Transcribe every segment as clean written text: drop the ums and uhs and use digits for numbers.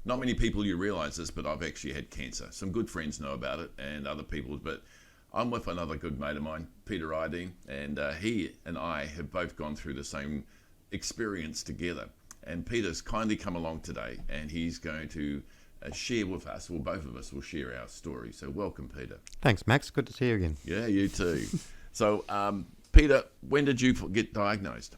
not many people you realise this, but I've actually had cancer. Some good friends know about it, and other people, but I'm with another good mate of mine, Peter Idoine, and he and I have both gone through the same experience together. And Peter's kindly come along today, and he's going to share with us, well, both of us will share our story. So welcome, Peter. Thanks, Max. Good to see you again. Yeah, you too. So, Peter, when did you get diagnosed?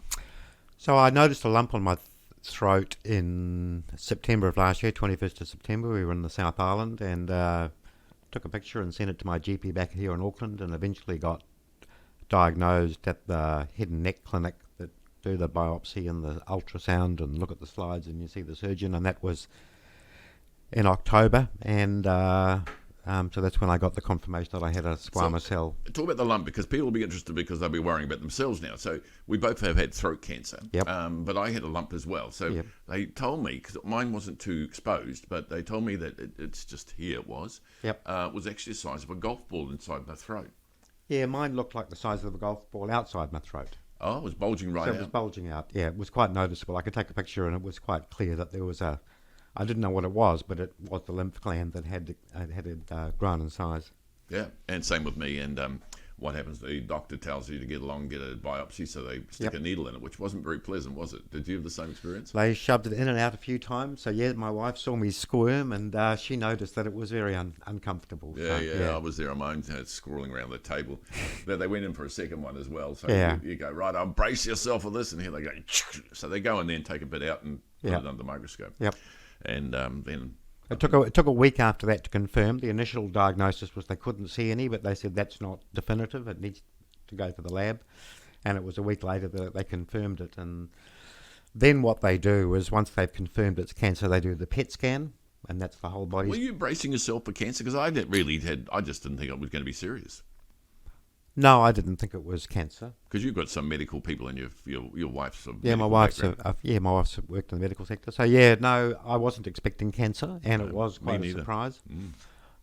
So I noticed a lump on my throat in September of last year, 21st of September. We were in the South Island and took a picture and sent it to my GP back here in Auckland, and eventually got diagnosed at the head and neck clinic that do the biopsy and the ultrasound and look at the slides and you see the surgeon, and that was in October, and so that's when I got the confirmation that I had a squamous cell. Talk about the lump, because people will be interested because they'll be worrying about themselves now. So we both have had throat cancer, Yep. But I had a lump as well. So Yep. they told me, because mine wasn't too exposed, but they told me that it's just here it was. Yep. It was actually the size of a golf ball inside my throat. Yeah, mine looked like the size of a golf ball outside my throat. Oh, it was bulging right So out. it was bulging out. Yeah, it was quite noticeable. I could take a picture and it was quite clear that there was I didn't know what it was, but it was the lymph gland that had grown in size. Yeah, and same with me. And what happens, the doctor tells you to get along and get a biopsy, so they stick Yep. a needle in it, which wasn't very pleasant, was it? Did you have the same experience? They shoved it in and out a few times. So yeah, my wife saw me squirm, and she noticed that it was very uncomfortable. Yeah, So, yeah, I was there on my own, scrawling around the table. They went in for a second one as well. So Yeah. you go, right, I'll brace yourself for this. And here they go. So they go in there and take a bit out and put Yep. it under the microscope. Yep. And then... It took a week after that to confirm. The initial diagnosis was they couldn't see any, but they said that's not definitive. It needs to go to the lab. And it was a week later that they confirmed it. And then what they do is, once they've confirmed it's cancer, they do the PET scan, and that's the whole body. Were you bracing yourself for cancer? Because I just didn't think it was going to be serious. No, I didn't think it was cancer. Because you've got some medical people in your wife's of Yeah, my medical wife's background. my wife's worked in the medical sector. So yeah, no, I wasn't expecting cancer, and No, it was me quite a neither. surprise.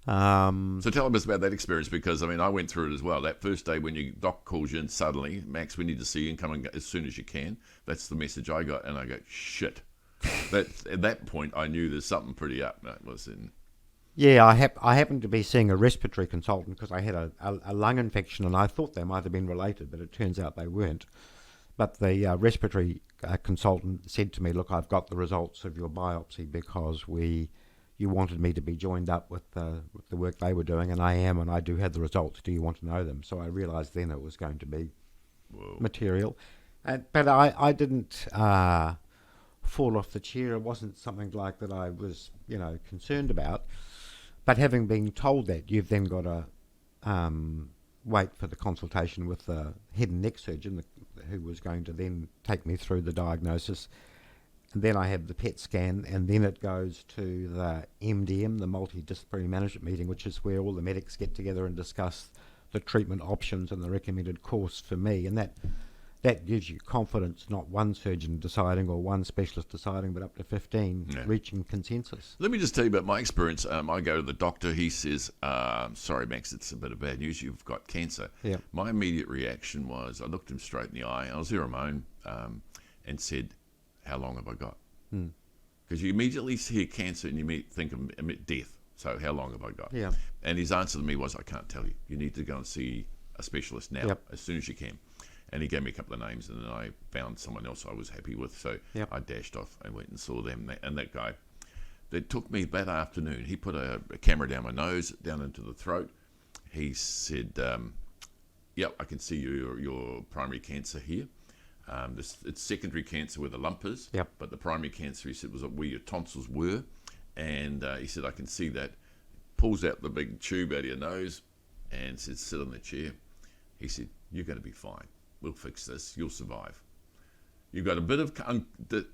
So tell us about that experience, because I went through it as well. That first day when your doc calls you in suddenly, Max, we need to see you and come and as soon as you can. That's the message I got, and I go, shit. At that point, I knew there's something pretty up. That was in. Yeah, I happened to be seeing a respiratory consultant because I had a lung infection, and I thought they might have been related, but it turns out they weren't. But the respiratory consultant said to me, "Look, I've got the results of your biopsy because you wanted me to be joined up with the work they were doing, and I am, and I do have the results. Do you want to know them?" So I realised then it was going to be material, but I didn't fall off the chair. It wasn't something like that I was concerned about. But having been told that, you've then got to wait for the consultation with the head and neck surgeon who was going to then take me through the diagnosis. And then I have the PET scan, and then it goes to the MDM, the multidisciplinary management meeting, which is where all the medics get together and discuss the treatment options and the recommended course for me. And that gives you confidence, not one surgeon deciding or one specialist deciding, but up to 15 reaching consensus. Let me just tell you about my experience. I go to the doctor. He says, sorry, Max, it's a bit of bad news. You've got cancer. Yeah. My immediate reaction was, I looked him straight in the eye. I was there on my own, and said, how long have I got? Because you immediately hear cancer and you think of death. So how long have I got? Yeah. And his answer to me was, I can't tell you. You need to go and see a specialist now, Yep. as soon as you can. And he gave me a couple of names, and then I found someone else I was happy with. So Yep. I dashed off and went and saw them. And that guy, that took me that afternoon. He put a camera down my nose, down into the throat. He said, yep, I can see your primary cancer here. It's secondary cancer where the lump is. Yep. But the primary cancer, he said, was where your tonsils were. And he said, I can see that. Pulls out the big tube out of your nose and said, sit on the chair. He said, you're going to be fine. We'll fix this. You'll survive. You've got a bit of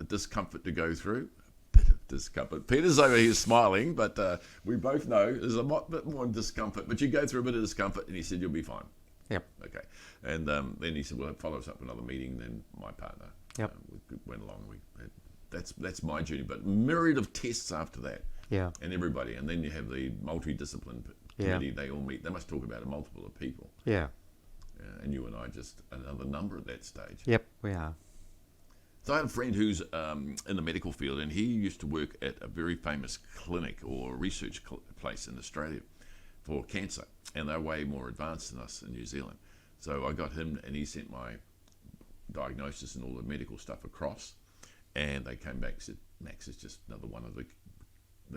discomfort to go through. A bit of discomfort. Peter's over here smiling, but we both know there's a bit more discomfort. But you go through a bit of discomfort, and he said, you'll be fine. Yep. Okay. And then he said, well, follow us up another meeting. Then my partner Yep. we went along. That's my journey. But myriad of tests after that. Yeah. And everybody. And then you have the multidiscipline committee. They all meet. They must talk about a multiple of people. Yeah. And you and I just another number at that stage. Yep, we are. So I had a friend who's in the medical field, and he used to work at a very famous clinic or research place in Australia for cancer, and they're way more advanced than us in New Zealand. So I got him, and he sent my diagnosis and all the medical stuff across, and they came back and said, Max is just another one of the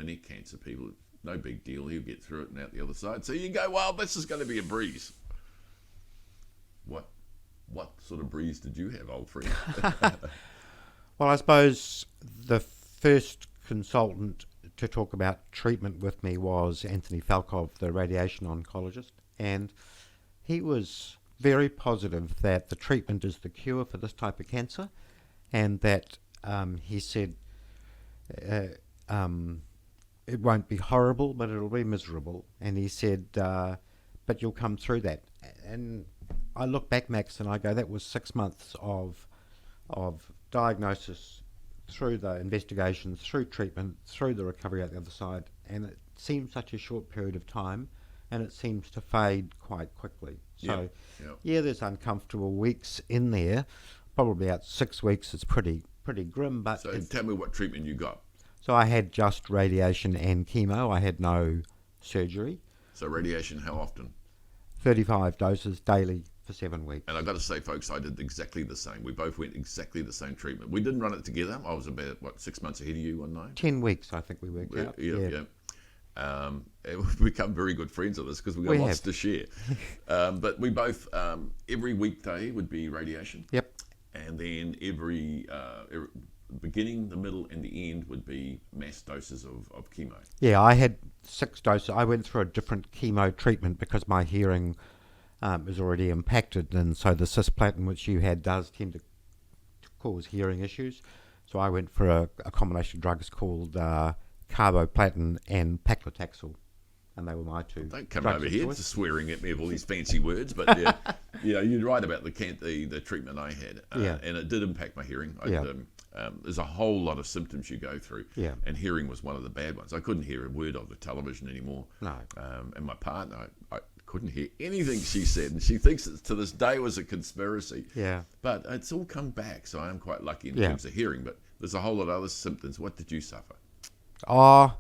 neck cancer people. No big deal. He'll get through it and out the other side. So you go, well, this is going to be a breeze. What sort of breeze did you have, old friend? Well, I suppose the first consultant to talk about treatment with me was Anthony Falkov, the radiation oncologist, and he was very positive that the treatment is the cure for this type of cancer, and that he said it won't be horrible, but it'll be miserable. And he said, but you'll come through that. And I look back, Max, and I go, that was 6 months of diagnosis, through the investigations, through treatment, through the recovery out the other side. And it seems such a short period of time, and it seems to fade quite quickly. So, yeah, there's uncomfortable weeks in there. Probably about 6 weeks is pretty grim. But so tell me what treatment you got. So I had just radiation and chemo. I had no surgery. So radiation, how often? 35 doses daily for 7 weeks. And I've got to say, folks, I did exactly the same. We both went exactly the same treatment. We didn't run it together. I was about, 6 months ahead of you one night? 10 weeks, I think we worked out. Yeah. And we've become very good friends of this because we've got lots to share. But we both, every weekday would be radiation. Yep. And then every beginning, the middle, and the end would be mass doses of chemo. Yeah, I had 6 doses. I went through a different chemo treatment because my hearing is already impacted, and so the cisplatin, which you had, does tend to cause hearing issues. So I went for a combination of drugs called carboplatin and paclitaxel, and they were my two. Don't come over here to swearing at me with all these fancy words, but yeah, you're right about the treatment I had, and it did impact my hearing. There's a whole lot of symptoms you go through, and hearing was one of the bad ones. I couldn't hear a word of the television anymore. No. And my partner, I couldn't hear anything she said, and she thinks it to this day was a conspiracy. Yeah. But it's all come back, so I am quite lucky in terms of hearing. But there's a whole lot of other symptoms. What did you suffer? Well,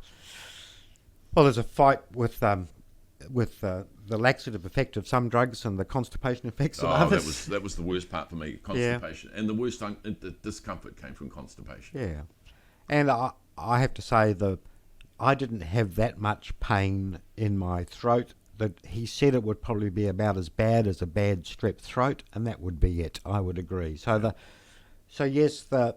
there's a fight with the laxative effect of some drugs and the constipation effects of others. That was the worst part for me, constipation. And the worst the discomfort came from constipation. Yeah. And I have to say I didn't have that much pain in my throat. That he said it would probably be about as bad as a bad strep throat, and that would be it. I would agree. So yes, the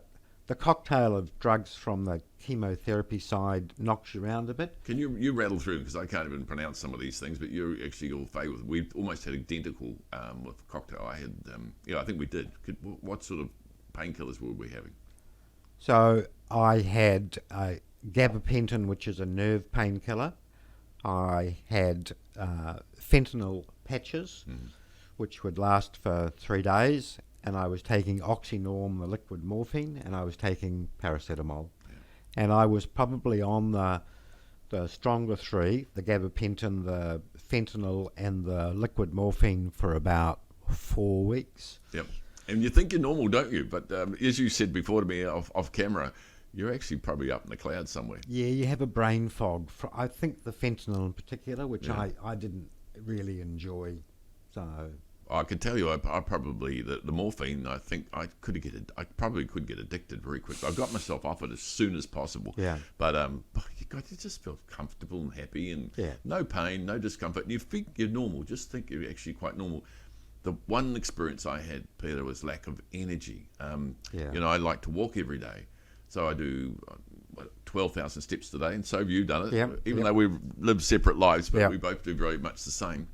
cocktail of drugs from the chemotherapy side knocks you around a bit. Can you rattle through, because I can't even pronounce some of these things, but you're actually all favourite. We almost had identical with the cocktail I had. I think we did. What sort of painkillers were we having? So I had gabapentin, which is a nerve painkiller. I had fentanyl patches, which would last for 3 days, and I was taking oxynorm, the liquid morphine, and I was taking paracetamol. And I was probably on the stronger three, the gabapentin, the fentanyl, and the liquid morphine for about 4 weeks. Yep. And you think you're normal, don't you? But as you said before to me off camera, you're actually probably up in the clouds somewhere. Yeah, you have a brain fog. I think the fentanyl in particular, which I didn't really enjoy. So I can tell you, I probably the morphine. I think I probably could get addicted very quickly. I got myself off it as soon as possible. Yeah. But you just feel comfortable and happy, and no pain, no discomfort. And you think you're normal. Just think you're actually quite normal. The one experience I had, Peter, was lack of energy. I like to walk every day. So I do 12,000 steps today, and so have you done it. Even though we live separate lives, but we both do very much the same.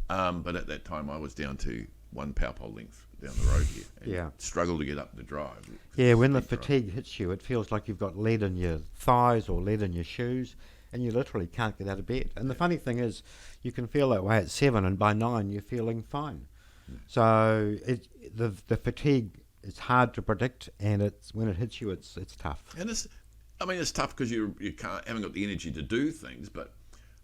But at that time, I was down to 1 power pole length down the road here, and struggled to get up the drive. Yeah, when the fatigue hits you, it feels like you've got lead in your thighs or lead in your shoes, and you literally can't get out of bed. And the funny thing is, you can feel that way at 7, and by 9, you're feeling fine. So the fatigue, it's hard to predict, and when it hits you, it's tough. And it's tough because you haven't got the energy to do things. But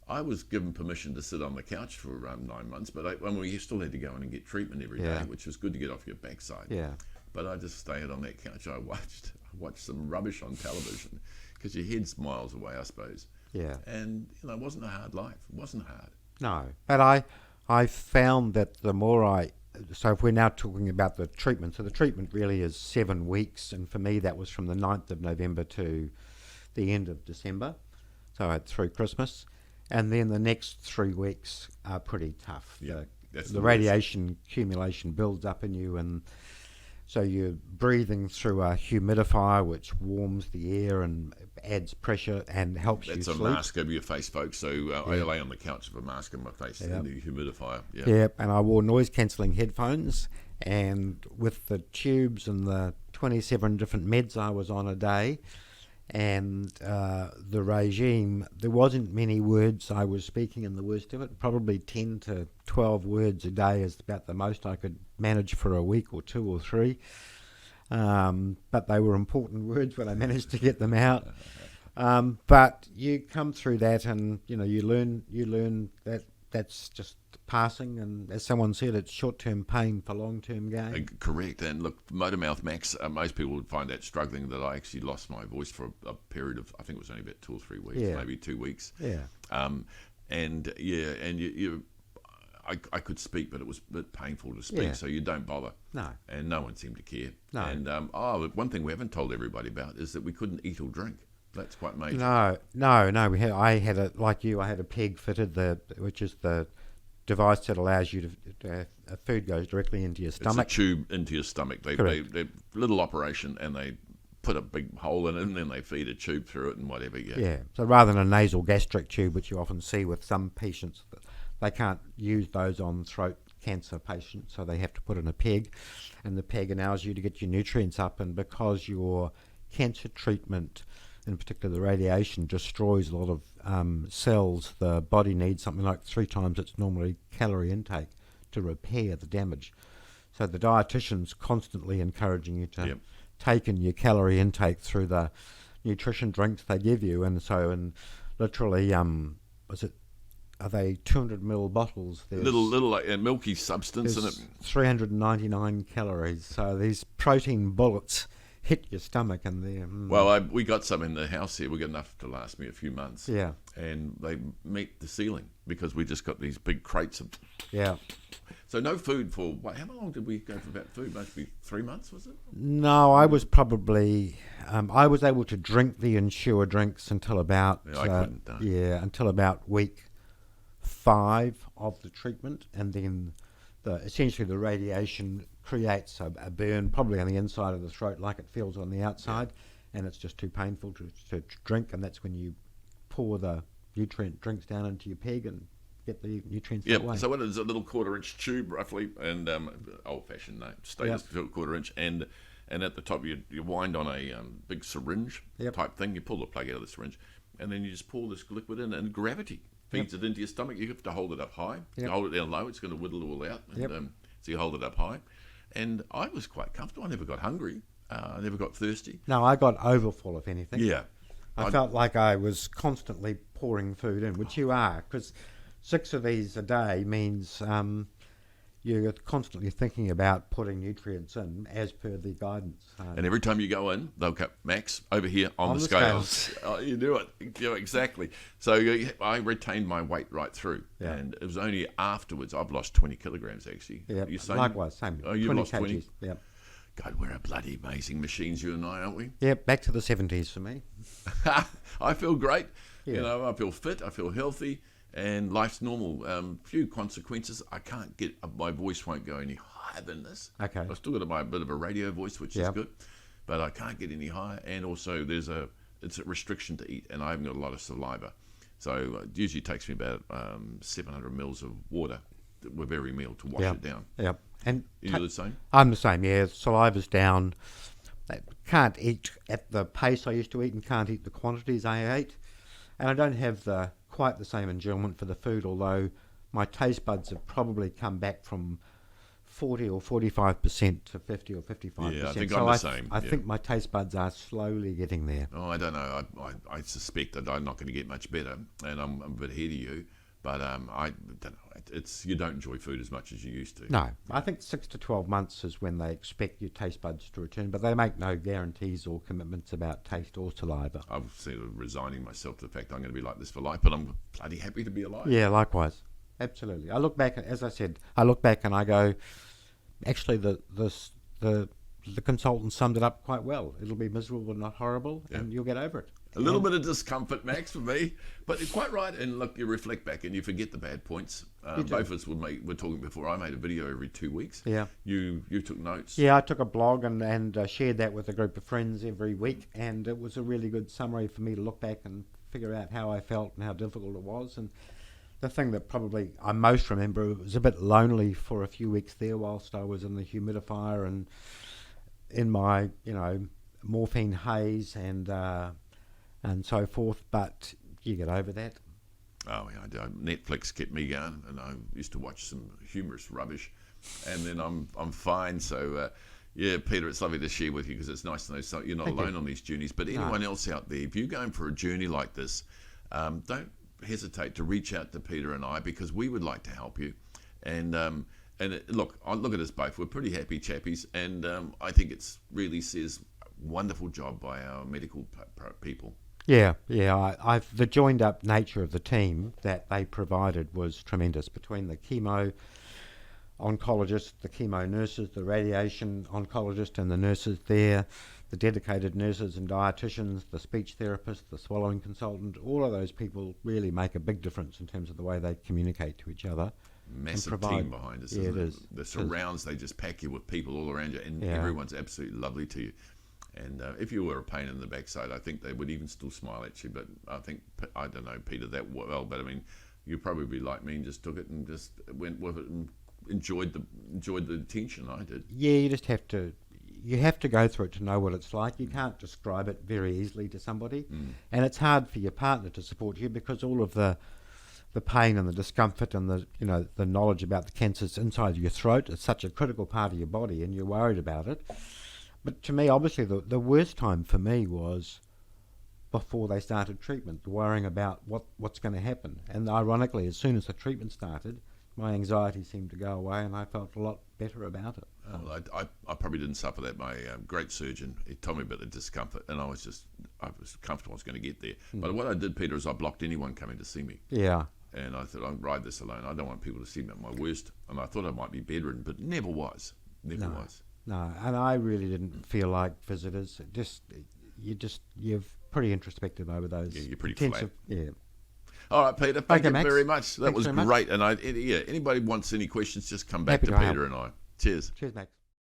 I was given permission to sit on the couch for 9 months, but we still had to go in and get treatment every day, which was good to get off your backside. Yeah. But I just stayed on that couch. I watched some rubbish on television because your head's miles away, I suppose. Yeah. And it wasn't a hard life. It wasn't hard. No, but I found that the more so if we're now talking about the treatment, so the treatment really is 7 weeks, and for me that was from the 9th of November to the end of December, so I had through Christmas, and then the next 3 weeks are pretty tough. Yeah, that's the radiation accumulation builds up in you, and so you're breathing through a humidifier which warms the air and adds pressure and helps you sleep. That's a mask over your face, folks. So I lay on the couch with a mask on my face and the humidifier. Yeah. Yep, and I wore noise-cancelling headphones, and with the tubes and the 27 different meds I was on a day, and the regime, there wasn't many words I was speaking in the worst of it. Probably 10 to 12 words a day is about the most I could manage for a week or 2 or 3. But they were important words when I managed to get them out. But you come through that, and you learn that that's just passing, and as someone said, it's short-term pain for long-term gain. Correct. And look, motor mouth, Max, most people would find that struggling, that I actually lost my voice for a period of, I think it was only about 2 or 3 weeks, maybe 2 weeks. Yeah. And I could speak, but it was a bit painful to speak, so you don't bother. No. And no one seemed to care. No. And one thing we haven't told everybody about is that we couldn't eat or drink. That's quite major. No. I had a peg fitted, which is the device that allows you to food goes directly into your stomach. It's a tube into your stomach. They little operation, and they put a big hole in it, and then they feed a tube through it and whatever. Yeah. So rather than a nasal gastric tube, which you often see with some patients, they can't use those on throat cancer patients, so they have to put in a peg, and the peg allows you to get your nutrients up. And because your cancer treatment, in particular the radiation, destroys a lot of cells, the body needs something like 3 times its normally calorie intake to repair the damage. So the dietitian's constantly encouraging you to take in your calorie intake through the nutrition drinks they give you, and literally are they 200 ml bottles? There's little like milky substance in it. 399 calories. So these protein bullets hit your stomach, and they're... Well, we got some in the house here. We got enough to last me a few months. Yeah. And they meet the ceiling because we just got these big crates of... Yeah. So no food for... How long did we go for without food? Must be 3 months, was it? No, I was probably... I was able to drink the Ensure drinks until about... I couldn't. Until about week 5 of the treatment, and then essentially the radiation creates a burn probably on the inside of the throat like it feels on the outside, and it's just too painful to drink, and that's when you pour the nutrient drinks down into your peg and get the nutrients that way. So what is a little 1/4 inch tube roughly, and old-fashioned status 1/4 inch, and at the top you wind on a big syringe type thing. You pull the plug out of the syringe, and then you just pour this liquid in, and gravity feeds it into your stomach. You have to hold it up high. You hold it down low, it's going to whittle it all out. And, so you hold it up high. And I was quite comfortable. I never got hungry. I never got thirsty. No, I got overfull, if anything. Yeah. I felt like I was constantly pouring food in, which you are, because 6 of these a day means you're constantly thinking about putting nutrients in as per the guidance. And every time you go in, they'll go, Max, over here on the scales. You do it. Exactly. So I retained my weight right through. Yeah. And it was only afterwards, I've lost 20 kilograms actually. Yeah, likewise, same. Oh, you've lost 20? Yep. God, we're a bloody amazing machines, you and I, aren't we? Yeah, back to the 70s for me. I feel great. Yeah. I feel fit. I feel healthy. And life's normal. Few consequences. I can't get... my voice won't go any higher than this. Okay. I've still got a bit of a radio voice, which is good. But I can't get any higher. And also it's a restriction to eat. And I haven't got a lot of saliva. So it usually takes me about 700 mils of water with every meal to wash it down. Yep. And you do the same? I'm the same, yeah. Saliva's down. Can't eat at the pace I used to eat, and can't eat the quantities I ate. And I don't have quite the same enjoyment for the food, although my taste buds have probably come back from 40 or 45% to 50 or 55%. Yeah, I think I'm the same. I think my taste buds are slowly getting there. Oh, I don't know. I suspect that I'm not going to get much better, and I'm a bit ahead of you. But I don't know. You don't enjoy food as much as you used to. No, I think 6 to 12 months is when they expect your taste buds to return, but they make no guarantees or commitments about taste or saliva. I'm sort of resigning myself to the fact I'm going to be like this for life, but I'm bloody happy to be alive. Yeah, likewise. Absolutely. I look back, as I said, and I go, actually, the consultant summed it up quite well. It'll be miserable but not horrible, and you'll get over it. A little bit of discomfort, Max, for me, but you're quite right. And look, you reflect back and you forget the bad points. Both of us we're talking before. I made a video every 2 weeks. Yeah. You took notes. Yeah, I took a blog and shared that with a group of friends every week, and it was a really good summary for me to look back and figure out how I felt and how difficult it was. And the thing that probably I most remember, it was a bit lonely for a few weeks there whilst I was in the humidifier and in my, morphine haze and so forth, but you get over that. Oh, yeah, Netflix kept me going, and I used to watch some humorous rubbish, and then I'm fine. So, yeah, Peter, it's lovely to share with you because it's nice to know you're not alone on these journeys. But anyone else out there, if you're going for a journey like this, don't hesitate to reach out to Peter and I because we would like to help you. And look, I look at us both. We're pretty happy chappies, and I think it's really says wonderful job by our medical people. Yeah. The joined up nature of the team that they provided was tremendous between the chemo oncologists, the chemo nurses, the radiation oncologist and the nurses there, the dedicated nurses and dietitians, the speech therapist, the swallowing consultant. All of those people really make a big difference in terms of the way they communicate to each other. Massive team behind us, isn't it? Is. The surrounds, they just pack you with people all around you, and everyone's absolutely lovely to you. And if you were a pain in the backside, I think they would even still smile at you. But I don't know Peter that well, but I mean, you probably be like me and just took it and just went with it and enjoyed the attention. I did. Yeah, you just have to. You have to go through it to know what it's like. You can't describe it very easily to somebody, and it's hard for your partner to support you because all of the pain and the discomfort and the knowledge about the cancers inside your throat is such a critical part of your body, and you're worried about it. But to me, obviously, the worst time for me was before they started treatment, worrying about what's going to happen. And ironically, as soon as the treatment started, my anxiety seemed to go away, and I felt a lot better about it. Well, I probably didn't suffer that. My great surgeon, he told me about the discomfort, and I was comfortable I was going to get there. But what I did, Peter, is I blocked anyone coming to see me. Yeah. And I thought, I'll ride this alone. I don't want people to see me at my worst. And I thought I might be bedridden, but never was. Never was. No, and I really didn't feel like visitors. You're pretty introspective over those. Yeah, you're pretty intensive, flat. Yeah. All right, Peter. Thank you Max. very much. That Thanks was very much. great. And anybody wants any questions, just come back Happy to to Peter help. and I. Cheers. Cheers, Max.